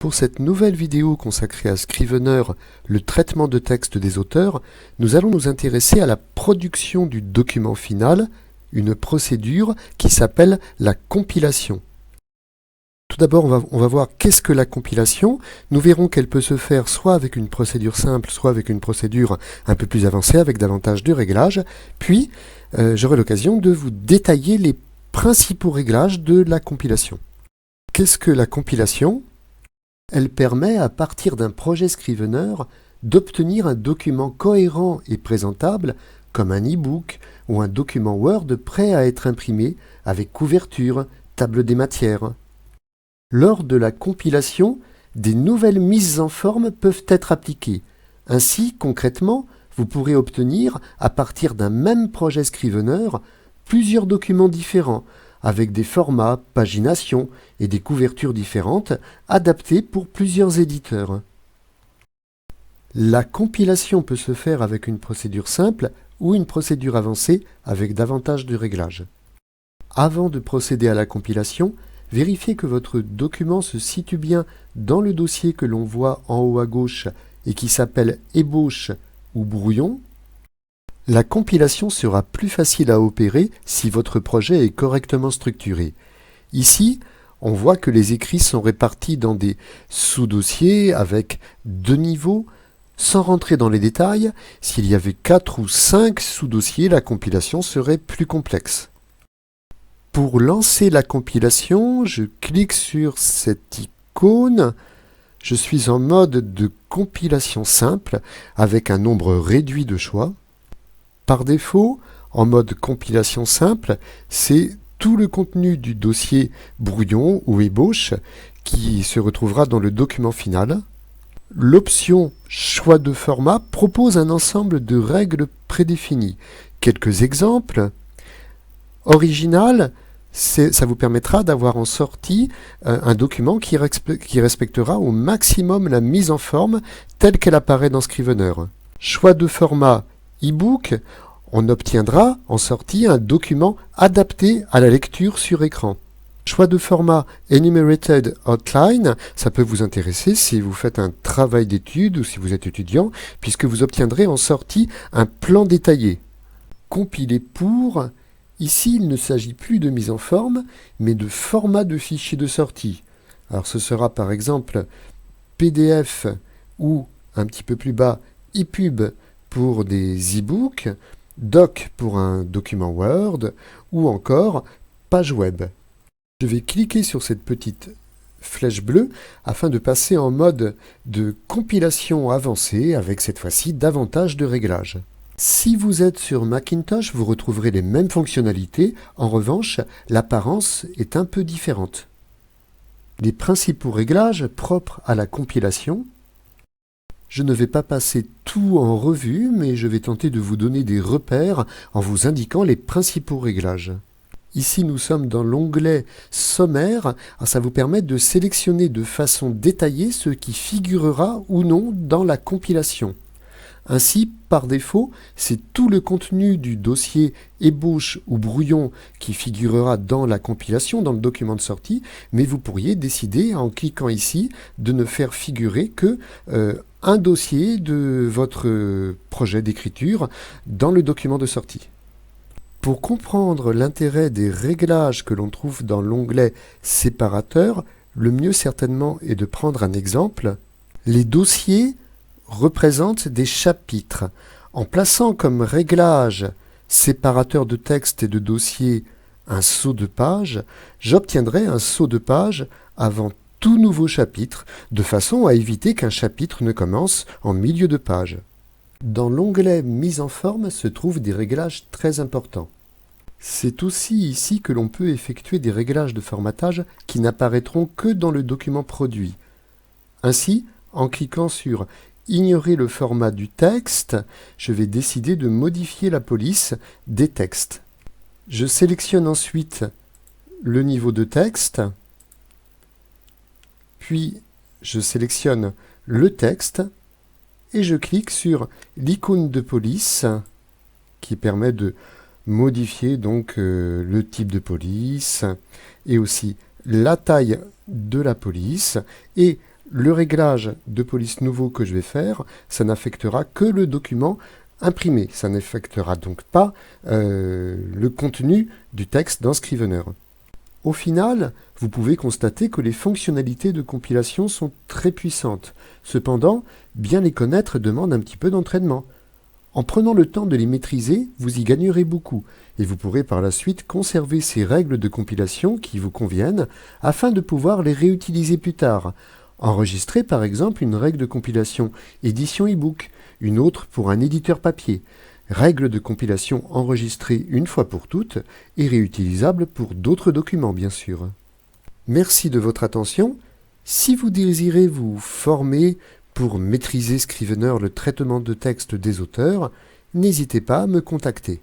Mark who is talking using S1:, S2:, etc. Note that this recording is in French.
S1: Pour cette nouvelle vidéo consacrée à Scrivener, le traitement de texte des auteurs, nous allons nous intéresser à la production du document final, une procédure qui s'appelle la compilation. Tout d'abord, on va voir qu'est-ce que la compilation. Nous verrons qu'elle peut se faire soit avec une procédure simple, soit avec une procédure un peu plus avancée, avec davantage de réglages. Puis, j'aurai l'occasion de vous détailler les principaux réglages de la compilation. Qu'est-ce que la compilation ? Elle permet, à partir d'un projet Scrivener, d'obtenir un document cohérent et présentable, comme un e-book ou un document Word prêt à être imprimé avec couverture, table des matières. Lors de la compilation, des nouvelles mises en forme peuvent être appliquées. Ainsi, concrètement, vous pourrez obtenir, à partir d'un même projet Scrivener, plusieurs documents différents, avec des formats, paginations et des couvertures différentes, adaptés pour plusieurs éditeurs. La compilation peut se faire avec une procédure simple ou une procédure avancée avec davantage de réglages. Avant de procéder à la compilation, vérifiez que votre document se situe bien dans le dossier que l'on voit en haut à gauche et qui s'appelle ébauche ou brouillon. La compilation sera plus facile à opérer si votre projet est correctement structuré. Ici, on voit que les écrits sont répartis dans des sous-dossiers avec 2 niveaux. Sans rentrer dans les détails, s'il y avait 4 ou 5 sous-dossiers, la compilation serait plus complexe. Pour lancer la compilation, je clique sur cette icône. Je suis en mode de compilation simple avec un nombre réduit de choix. Par défaut, en mode compilation simple, c'est tout le contenu du dossier brouillon ou ébauche qui se retrouvera dans le document final. L'option choix de format propose un ensemble de règles prédéfinies. Quelques exemples. Original, ça vous permettra d'avoir en sortie un document qui respectera au maximum la mise en forme telle qu'elle apparaît dans Scrivener. Choix de format e-book, on obtiendra en sortie un document adapté à la lecture sur écran. Choix de format Enumerated Outline, ça peut vous intéresser si vous faites un travail d'étude ou si vous êtes étudiant, puisque vous obtiendrez en sortie un plan détaillé. Compilé pour, ici il ne s'agit plus de mise en forme, mais de format de fichier de sortie. Alors ce sera par exemple PDF ou, un petit peu plus bas, EPUB pour des e-books, doc pour un document Word ou encore page web. Je vais cliquer sur cette petite flèche bleue afin de passer en mode de compilation avancée avec cette fois-ci davantage de réglages. Si vous êtes sur Macintosh, vous retrouverez les mêmes fonctionnalités. En revanche, l'apparence est un peu différente. Les principaux réglages propres à la compilation. Je ne vais pas passer tout en revue, mais je vais tenter de vous donner des repères en vous indiquant les principaux réglages. Ici, nous sommes dans l'onglet Sommaire. Alors, ça vous permet de sélectionner de façon détaillée ce qui figurera ou non dans la compilation. Ainsi, par défaut, c'est tout le contenu du dossier ébauche ou brouillon qui figurera dans la compilation, dans le document de sortie, mais vous pourriez décider, en cliquant ici, de ne faire figurer que un dossier de votre projet d'écriture dans le document de sortie. Pour comprendre l'intérêt des réglages que l'on trouve dans l'onglet Séparateur, le mieux certainement est de prendre un exemple. Les dossiers représentent des chapitres. En plaçant comme réglage séparateur de texte et de dossier un saut de page, j'obtiendrai un saut de page avant tout nouveau chapitre, de façon à éviter qu'un chapitre ne commence en milieu de page. Dans l'onglet Mise en forme se trouvent des réglages très importants. C'est aussi ici que l'on peut effectuer des réglages de formatage qui n'apparaîtront que dans le document produit. Ainsi, en cliquant sur « Ignorer le format du texte », je vais décider de modifier la police des textes. Je sélectionne ensuite le niveau de texte, puis je sélectionne le texte et je clique sur l'icône de police qui permet de modifier donc le type de police et aussi la taille de la police et Le réglage de police nouveau que je vais faire, ça n'affectera que le document imprimé. Ça n'affectera donc pas le contenu du texte dans Scrivener. Au final, vous pouvez constater que les fonctionnalités de compilation sont très puissantes. Cependant, bien les connaître demande un petit peu d'entraînement. En prenant le temps de les maîtriser, vous y gagnerez beaucoup, et vous pourrez par la suite conserver ces règles de compilation qui vous conviennent, afin de pouvoir les réutiliser plus tard. Enregistrer par exemple une règle de compilation édition e-book, une autre pour un éditeur papier. Règle de compilation enregistrée une fois pour toutes et réutilisable pour d'autres documents bien sûr. Merci de votre attention. Si vous désirez vous former pour maîtriser Scrivener, le traitement de texte des auteurs, n'hésitez pas à me contacter.